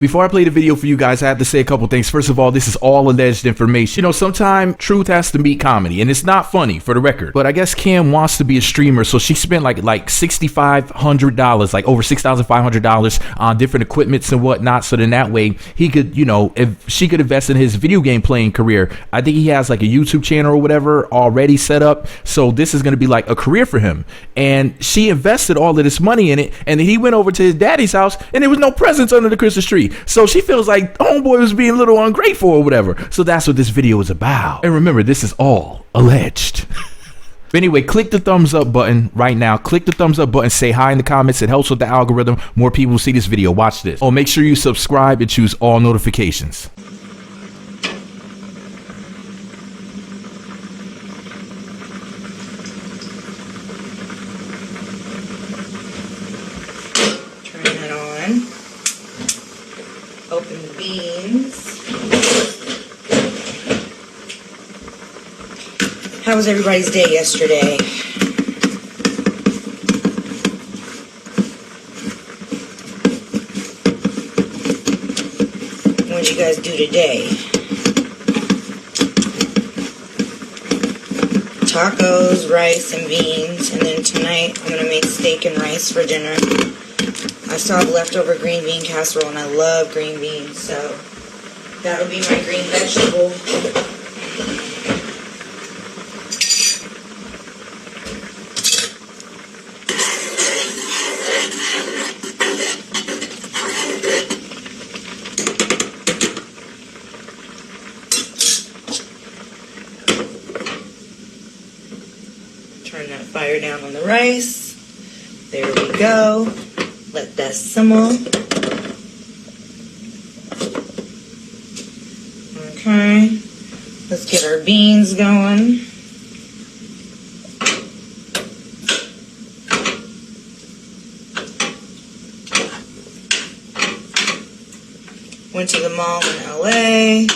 Before I play the video for you guys, I have to say a couple things. First of all, this is all alleged information. You know, sometimes truth has to meet comedy, and it's not funny, for the record. But I guess Cam wants to be a streamer, so she spent like $6,500, like over $6,500 on different equipments and whatnot. So then that way he could, you know, if she could invest in his video game playing career. I think he has like a YouTube channel or whatever already set up. So this is going to be like a career for him. And she invested all of this money in it, and then he went over to his daddy's house, and there was no presents under the Christmas tree. So she feels like homeboy was being a little ungrateful or whatever. So that's what this video is about. And remember, this is all alleged. But anyway, click the thumbs up button right now. Click the thumbs up button. Say hi in the comments. It helps with the algorithm. More people will see this video. Watch this. Oh, make sure you subscribe and choose all notifications. Turn it on. Open the beans. How was everybody's day yesterday? What did you guys do today? Tacos, rice, and beans. And then tonight I'm going to make steak and rice for dinner. I still have leftover green bean casserole, and I love green beans, so that'll be my green vegetable. Turn that fire down on the rice. There we go. Let that simmer. Okay. Let's get our beans going. Went to the mall in LA.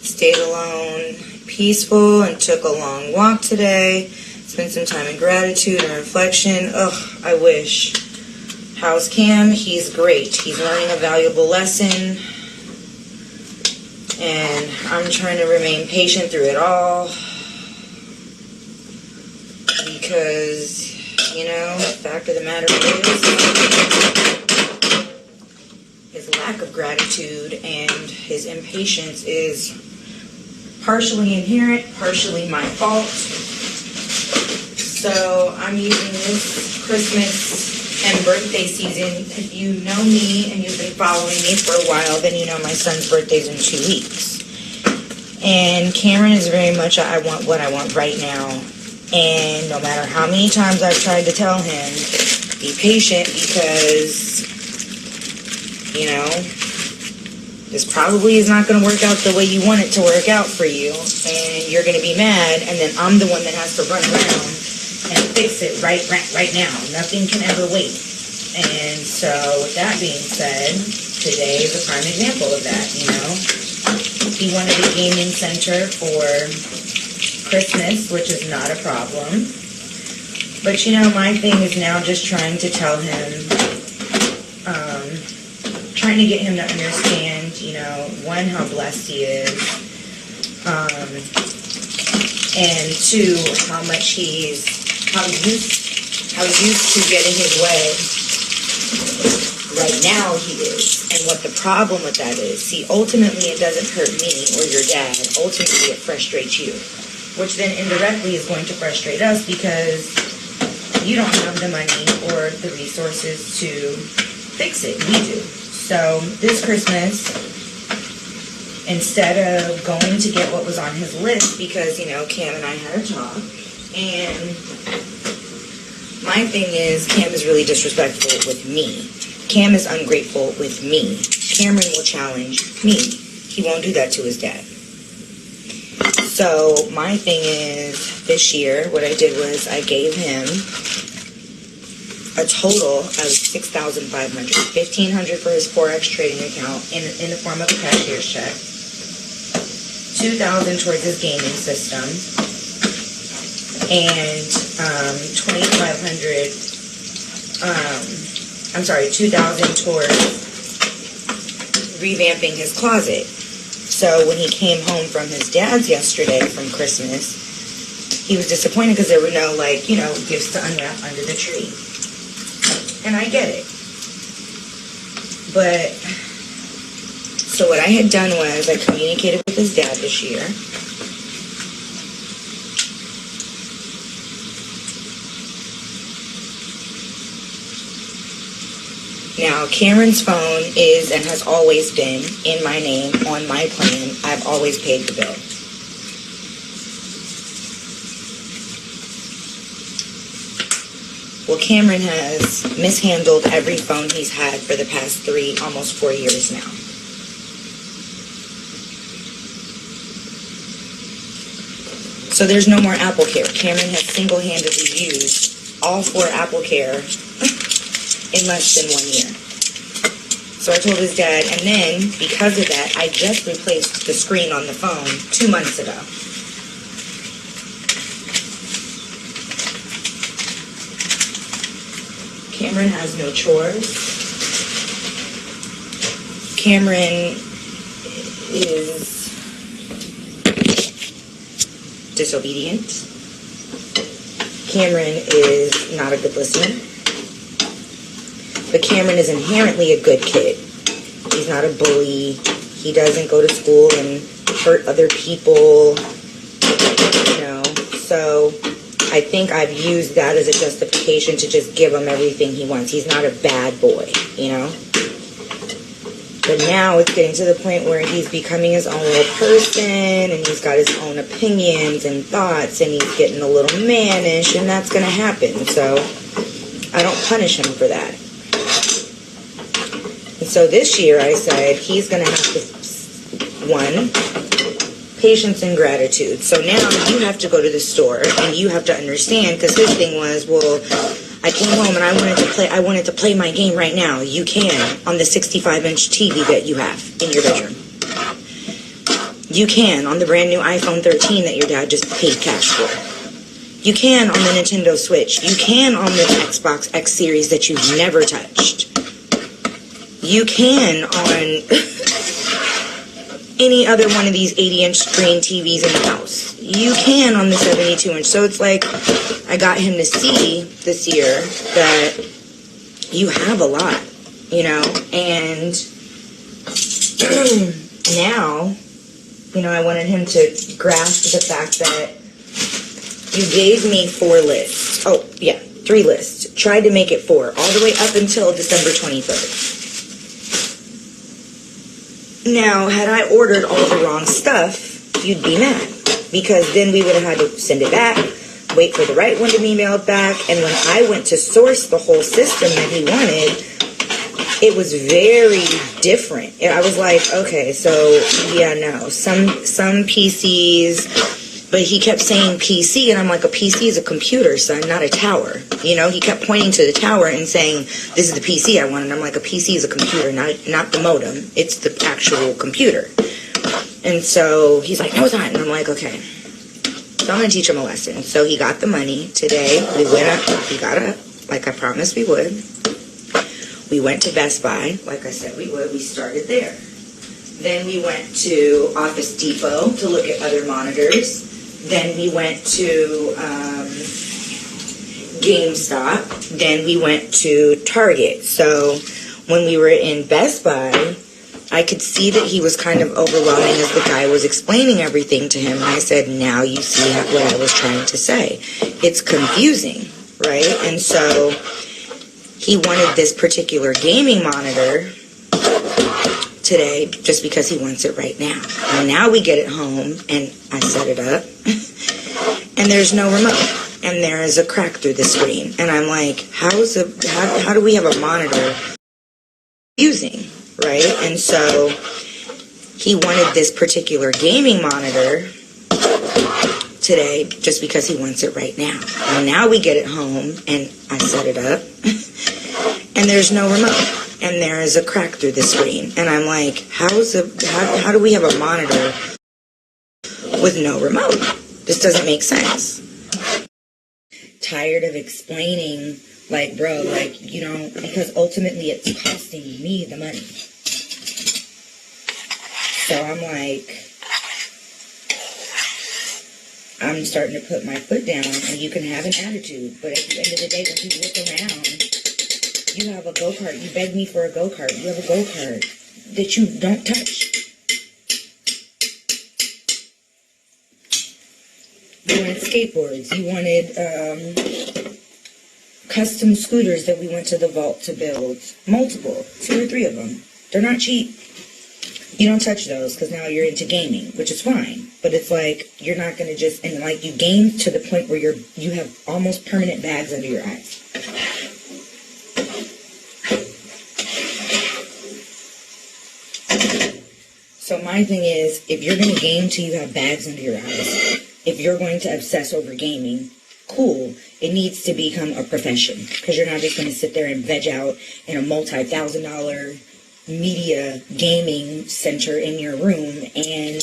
Stayed alone, peaceful, and took a long walk today. Spent some time in gratitude and reflection. Ugh, I wish. How's Cam? He's great. He's learning a valuable lesson. And I'm trying to remain patient through it all. Because, you know, the fact of the matter is, his lack of gratitude and his impatience is partially inherent, partially my fault. So I'm using this Christmas and birthday season. If you know me and you've been following me for a while, then you know my son's birthday's in 2 weeks. And Cameron is very much I want what I want right now. And no matter how many times I've tried to tell him, be patient, because, you know, this probably is not going to work out the way you want it to work out for you. And you're going to be mad, and then I'm the one that has to run around and fix it right now. Nothing can ever wait. And so, with that being said, today is a prime example of that, you know. He wanted a gaming center for Christmas, which is not a problem. But, you know, my thing is now just trying to tell him, trying to get him to understand, you know, one, how blessed he is, and two, how much how used to getting his way right now he is. And what the problem with that is, see, ultimately it doesn't hurt me or your dad. Ultimately it frustrates you, which then indirectly is going to frustrate us because you don't have the money or the resources to fix it. We do. So this Christmas, instead of going to get what was on his list, because, you know, Cam and I had a talk, and my thing is, Cam is really disrespectful with me. Cam is ungrateful with me. Cameron will challenge me. He won't do that to his dad. So my thing is, this year, what I did was I gave him a total of $6,500, $1,500 for his Forex trading account in the form of a cashier's check, $2,000 towards his gaming system, and $2,000 towards revamping his closet. So when he came home from his dad's yesterday from Christmas, he was disappointed because there were no, like, you know, gifts to unwrap under the tree. And I get it. But, so what I had done was I communicated with his dad this year. Now, Cameron's phone is and has always been in my name, on my plan. I've always paid the bill. Well, Cameron has mishandled every phone he's had for the past 3, almost 4 years now. So there's no more Apple Care. Cameron has single-handedly used all 4 Apple Care in less than 1 year. So I told his dad, and then, because of that, I just replaced the screen on the phone 2 months ago. Cameron has no chores. Cameron is disobedient. Cameron is not a good listener. But Cameron is inherently a good kid. He's not a bully. He doesn't go to school and hurt other people. You know, so I think I've used that as a justification to just give him everything he wants. He's not a bad boy, you know. But now it's getting to the point where he's becoming his own little person, and he's got his own opinions and thoughts, and he's getting a little mannish, and that's going to happen. So I don't punish him for that. And so this year I said he's going to have to, 1, patience and gratitude. So now you have to go to the store and you have to understand, because his thing was, well, I came home and I wanted to play my game right now. You can on the 65-inch TV that you have in your bedroom. You can on the brand new iPhone 13 that your dad just paid cash for. You can on the Nintendo Switch. You can on the Xbox X Series that you've never touched. You can on any other one of these 80-inch screen TVs in the house. You can on the 72-inch. So it's like I got him to see this year that you have a lot, you know, and now, you know, I wanted him to grasp the fact that you gave me 4 lists. Oh, yeah, 3 lists. Tried to make it 4, all the way up until December 23rd. Now, had I ordered all the wrong stuff, you'd be mad, because then we would have had to send it back, wait for the right one to be mailed back, and when I went to source the whole system that he wanted, it was very different. I was like, okay, so, yeah, no, some PCs, but he kept saying PC, and I'm like, a PC is a computer, son, not a tower. You know, he kept pointing to the tower and saying, this is the PC I want, and I'm like, a PC is a computer, not the modem. It's the actual computer. And so he's like, no, it's not. And I'm like, okay. So I'm going to teach him a lesson. So he got the money. Today, we went up, we got up, like I promised we would. We went to Best Buy, like I said we would. We started there. Then we went to Office Depot to look at other monitors. Then we went to GameStop. Then we went to Target. So when we were in Best Buy, I could see that he was kind of overwhelming as the guy was explaining everything to him. And I said, now you see what I was trying to say. It's confusing, right? And so he wanted this particular gaming monitor today just because he wants it right now. And now we get it home, and I set it up, and there's no remote, and there is a crack through the screen. And I'm like, how do we have a monitor using, right? And so he wanted this particular gaming monitor today just because he wants it right now. And now we get it home, and I set it up, and there's no remote. And there is a crack through the screen. And I'm like, how do we have a monitor with no remote? This doesn't make sense. Tired of explaining, like, bro, like, you know, because ultimately it's costing me the money. So I'm like, I'm starting to put my foot down, and you can have an attitude, but at the end of the day, when people look around, you have a go-kart. You beg me for a go-kart. You have a go-kart that you don't touch. You wanted skateboards. You wanted custom scooters that we went to the vault to build. Multiple. 2 or 3 of them. They're not cheap. You don't touch those because now you're into gaming, which is fine. But it's like, you're not going to just, and like you game to the point where you have almost permanent bags under your eyes. So my thing is, if you're going to game till you have bags under your eyes, if you're going to obsess over gaming, cool. It needs to become a profession, because you're not just going to sit there and veg out in a multi-$1,000 media gaming center in your room, and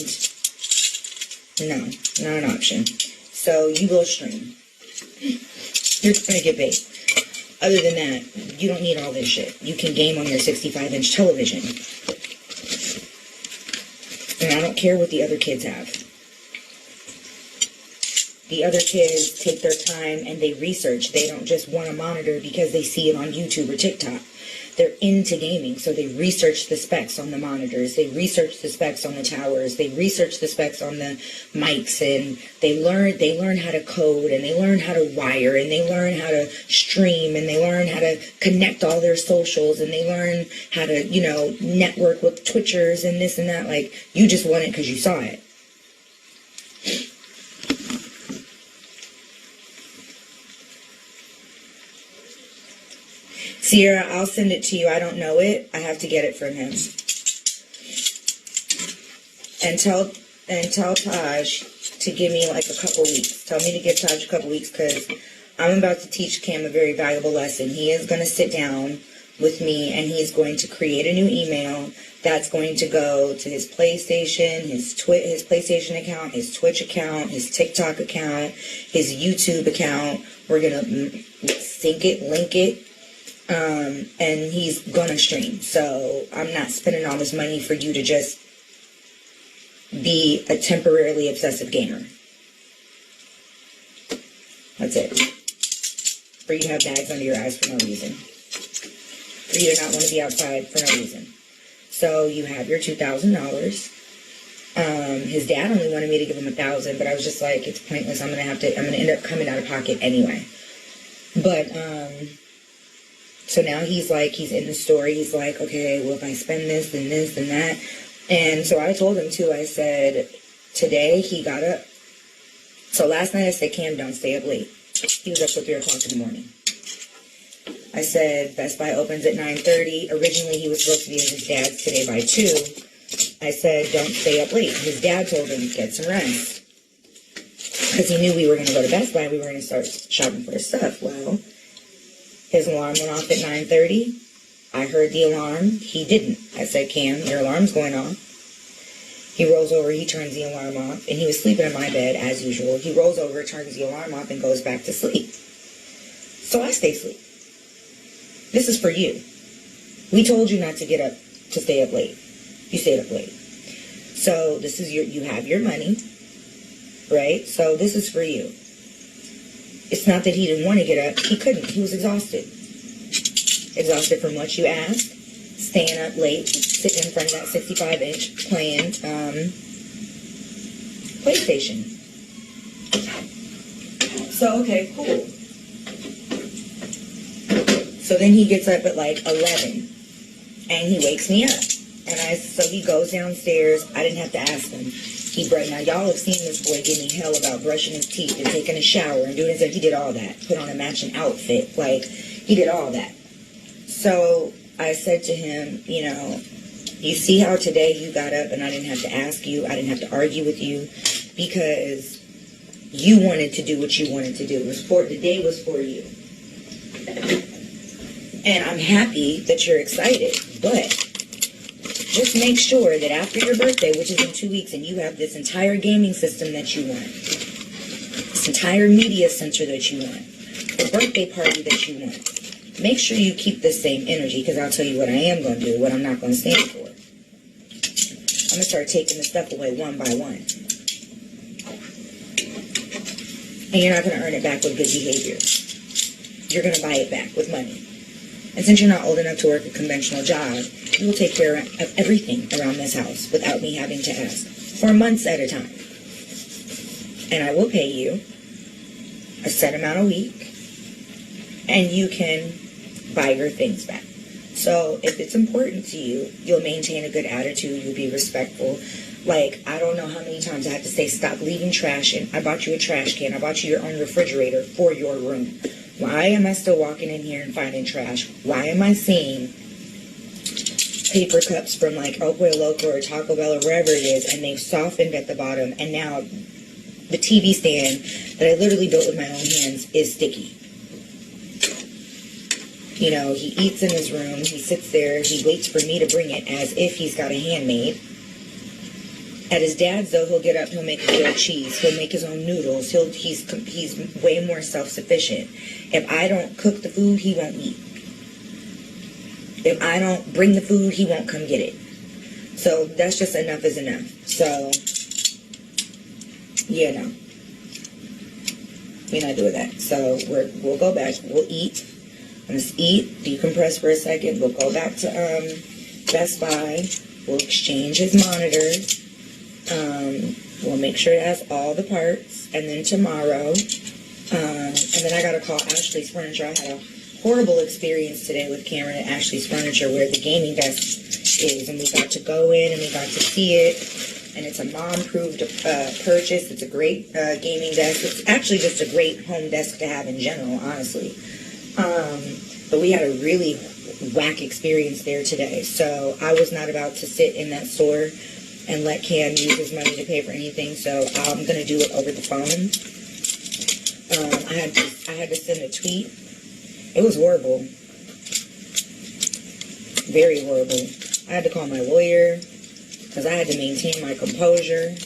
no, not an option. So you will stream. You're going to get paid. Other than that, you don't need all this shit. You can game on your 65-inch television. And I don't care what the other kids have. The other kids take their time and they research. They don't just want a monitor because they see it on YouTube or TikTok. They're into gaming, so they research the specs on the monitors. They research the specs on the towers. They research the specs on the mics, and they learn how to code, and they learn how to wire, and they learn how to stream, and they learn how to connect all their socials, and they learn how to, network with Twitchers and this and that. Like, you just want it because you saw it. Sierra, I'll send it to you. I don't know it. I have to get it from him. And tell Taj to give me like a couple weeks. Tell me to give Taj a couple weeks, because I'm about to teach Cam a very valuable lesson. He is going to sit down with me, and he's going to create a new email that's going to go to his PlayStation, his PlayStation account, his Twitch account, his TikTok account, his YouTube account. We're going to sync it, link it. And he's gonna stream. So I'm not spending all this money for you to just be a temporarily obsessive gamer. That's it. For you to have bags under your eyes for no reason. For you to not want to be outside for no reason. So you have your $2,000. His dad only wanted me to give him $1,000, but I was just like, it's pointless. I'm gonna end up coming out of pocket anyway. But so now he's in the story. He's like, okay, well, if I spend this, then this, and that. And so I told him, too, I said, today he got up. So last night I said, Cam, don't stay up late. He was up till 3 o'clock in the morning. I said, Best Buy opens at 9:30. Originally, he was supposed to be at his dad's today by 2. I said, don't stay up late. His dad told him, get some rest. Because he knew we were going to go to Best Buy. We were going to start shopping for his stuff. Well, his alarm went off at 9:30. I heard the alarm. He didn't. I said, Cam, your alarm's going off. He rolls over. He turns the alarm off. And he was sleeping in my bed, as usual. He rolls over, turns the alarm off, and goes back to sleep. So I stay asleep. This is for you. We told you not to get up, to stay up late. You stayed up late. So this is you have your money, right? So this is for you. It's not that he didn't want to get up. He couldn't. He was exhausted. Exhausted from what you asked. Staying up late, sitting in front of that 65-inch playing PlayStation. So, okay, cool. So then he gets up at like 11. And he wakes me up. So he goes downstairs. I didn't have to ask him. Now, y'all have seen this boy give me hell about brushing his teeth and taking a shower and doing this. He did all that. Put on a matching outfit. Like, he did all that. So I said to him, you see how today you got up and I didn't have to ask you. I didn't have to argue with you because you wanted to do what you wanted to do. The day was for you. And I'm happy that you're excited, but just make sure that after your birthday, which is in 2 weeks, and you have this entire gaming system that you want, this entire media center that you want, the birthday party that you want, make sure you keep the same energy, because I'll tell you what I am going to do, what I'm not going to stand for. I'm gonna start taking the stuff away one by one. And you're not gonna earn it back with good behavior. You're gonna buy it back with money. And since you're not old enough to work a conventional job, you will take care of everything around this house without me having to ask, for months at a time. And I will pay you a set amount a week, and you can buy your things back. So if it's important to you, you'll maintain a good attitude, you'll be respectful. Like, I don't know how many times I had to say, stop leaving trash in. I bought you a trash can. I bought you your own refrigerator for your room. Why am I still walking in here and finding trash? Why am I seeing paper cups from like El Pollo Loco or Taco Bell or wherever it is, and they've softened at the bottom, and now the TV stand that I literally built with my own hands is sticky. You know, he eats in his room, he sits there, he waits for me to bring it as if he's got a handmaid. At his dad's, though, he'll get up, he'll make grilled cheese, he'll make his own noodles, he's way more self-sufficient. If I don't cook the food, he won't eat. If I don't bring the food, he won't come get it. So that's just enough is enough. So, yeah, no. We're not doing that. So we'll go back, we'll eat. Let's eat, decompress for a second. We'll go back to Best Buy. We'll exchange his monitors. We'll make sure it has all the parts. And then tomorrow, and then I got to call Ashley's Furniture. I had a horrible experience today with Cameron at Ashley's Furniture where the gaming desk is. And we got to go in and we got to see it. And it's a mom-approved purchase. It's a great gaming desk. It's actually just a great home desk to have in general, honestly. But we had a really whack experience there today. So I was not about to sit in that store and let Cam use his money to pay for anything. So I'm going to do it over the phone. I had to send a tweet. It was horrible. Very horrible. I had to call my lawyer because I had to maintain my composure.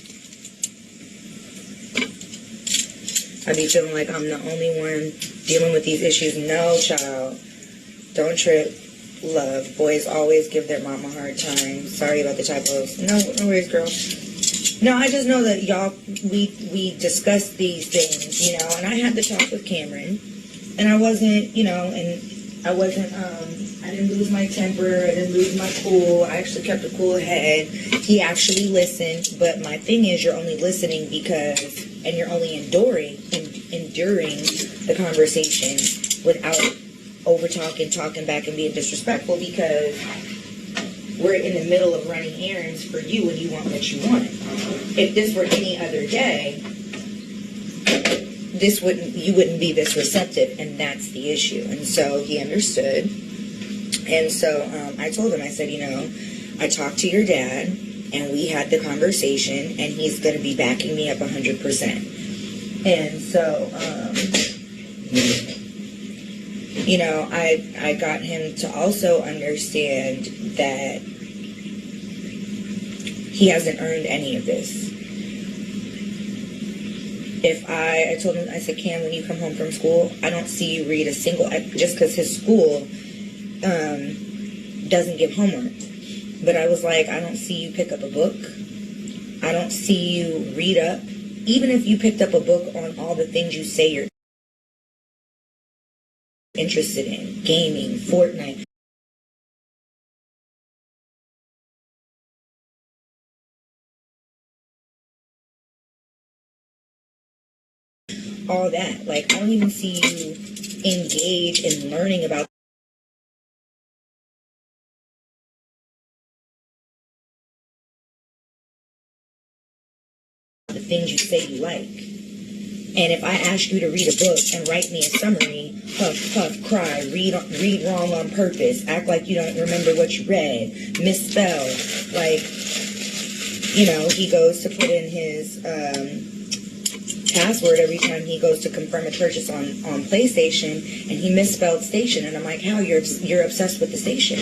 I be feeling like I'm the only one dealing with these issues. No, child. Don't trip. Love. Boys always give their mom a hard time. Sorry about the typos. No worries, girl. No, I just know that y'all, we discussed these things, you know, and I had to talk with Cameron, and I wasn't, you know, and I wasn't, I didn't lose my temper, I didn't lose my cool, I actually kept a cool head. He actually listened, but my thing is, you're only listening because, and you're only enduring the conversation without over-talking, talking back, and being disrespectful because we're in the middle of running errands for you and you want what you want. If this were any other day, you wouldn't be this receptive, and that's the issue. And so he understood. And so I told him, I said, you know, I talked to your dad and we had the conversation and he's going to be backing me up 100%. And so, you know, I got him to also understand that he hasn't earned any of this. If I told him, I said, Cam, when you come home from school, I don't see you read a single, just because his school doesn't give homework. But I was like, I don't see you pick up a book. I don't see you read up. Even if you picked up a book on all the things you say you're interested in, gaming, Fortnite. All that. Like, I don't even see you engage in learning about the things you say you like. And if I ask you to read a book and write me a summary, huff, puff, cry, read wrong on purpose, act like you don't remember what you read, misspell, like, you know, he goes to put in his password every time he goes to confirm a purchase on PlayStation, and he misspelled station, and I'm like, how? You're obsessed with the station.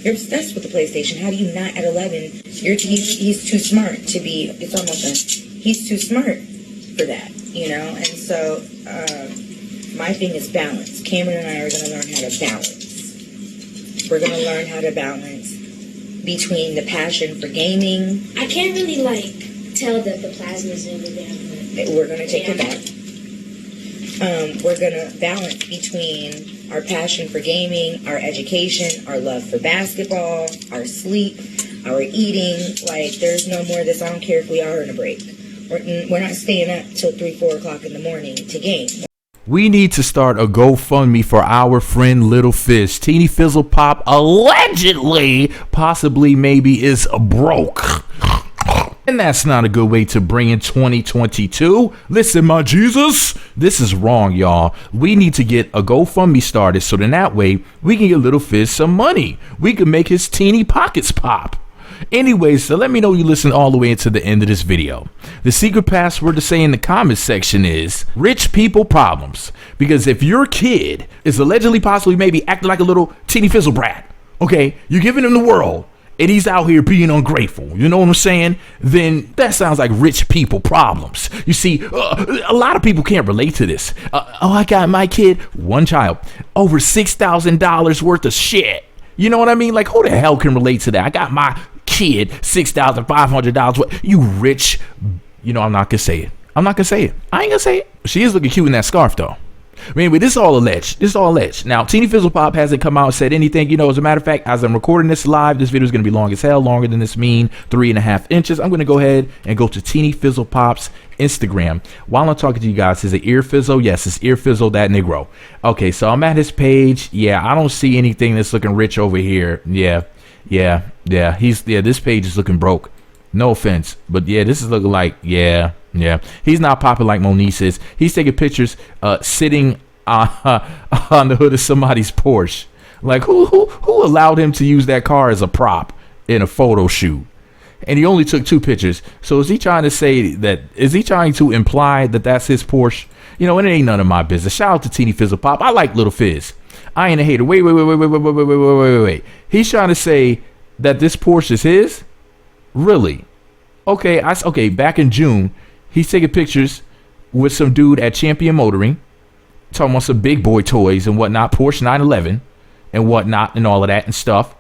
You're obsessed with the PlayStation. How do you not at 11? He's too smart to be. It's almost he's too smart for that, you know. And so my thing is balance. Cameron and I are going to learn how to balance. We're going to learn how to balance between the passion for gaming. I can't really like tell that the plasma's in the damn. We're gonna take it back. We're gonna balance between our passion for gaming, our education, our love for basketball, our sleep, our eating. Like, there's no more of this. I don't care if we are in a break. We're not staying up till 3, 4 o'clock in the morning to game. We need to start a GoFundMe for our friend Lil Fizz. Teeny Fizzle Pop allegedly, possibly, maybe is broke. And that's not a good way to bring in 2022. Listen, my Jesus, this is wrong, y'all. We need to get a GoFundMe started so then that way we can get Lil Fizz some money. We can make his teeny pockets pop. Anyways, so let me know you listen all the way into the end of this video. The secret password to say in the comments section is rich people problems. Because if your kid is allegedly possibly maybe acting like a little teeny fizzle brat, okay, you're giving him the world, and he's out here being ungrateful, you know what I'm saying? Then that sounds like rich people problems. You see, a lot of people can't relate to this. I got my kid, one child, over $6,000 worth of shit. You know what I mean? Like, who the hell can relate to that? I got my kid $6,500. You rich. You know, I'm not gonna say it. I ain't gonna say it. She is looking cute in that scarf though. Anyway, this is all alleged. Now, Teeny Fizzle Pop hasn't come out and said anything. You know, as a matter of fact, as I'm recording this live, this video is going to be long as hell, longer than this mean 3.5 inches. I'm going to go ahead and go to Teeny Fizzle Pop's Instagram. While I'm talking to you guys, is it Ear Fizzle? Yes, it's Ear Fizzle, that Negro. Okay, so I'm at his page. Yeah, I don't see anything that's looking rich over here. Yeah. This page is looking broke. No offense, but yeah, this is looking like, yeah. He's not popping like Moniece is. He's taking pictures sitting on the hood of somebody's Porsche. Like, who allowed him to use that car as a prop in a photo shoot? And he only took 2 pictures. So is he trying to say that, is he trying to imply that that's his Porsche? You know, and it ain't none of my business. Shout out to Teeny Fizzle Pop. I like Lil Fizz. I ain't a hater. Wait. He's trying to say that this Porsche is his? Really? Okay, back in June, he's taking pictures with some dude at Champion Motoring, talking about some big boy toys and whatnot, Porsche 911 and whatnot and all of that and stuff.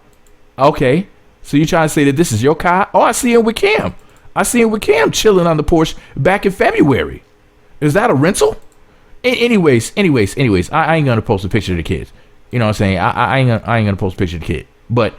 Okay, so you're trying to say that this is your car? Oh, I see him with Cam. Chilling on the Porsche back in February. Is that a rental? Anyways, I ain't gonna post a picture of the kids. You know what I'm saying? I ain't gonna post a picture of the kid. But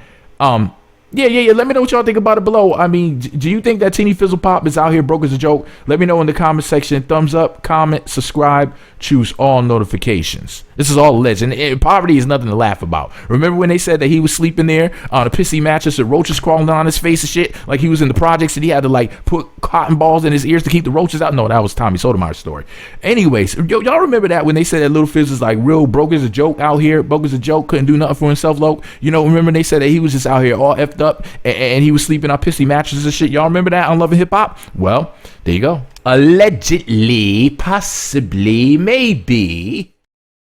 Yeah. Let me know what y'all think about it below. I mean, do you think that Teeny Fizzle Pop is out here broke as a joke? Let me know in the comment section. Thumbs up, comment, subscribe, choose all notifications. This is all alleged. And poverty is nothing to laugh about. Remember when they said that he was sleeping there on a pissy mattress with roaches crawling on his face and shit? Like he was in the projects and he had to like put cotton balls in his ears to keep the roaches out? No, that was Tommy Sotomayor's story. Anyways, y'all remember that when they said that Lil Fizz was like real broke as a joke out here? Broke as a joke, couldn't do nothing for himself, low. You know, remember they said that he was just out here all effed up and he was sleeping on pissy mattresses and shit. Y'all remember that on Love and Hip Hop? Well, there you go. Allegedly, possibly, maybe.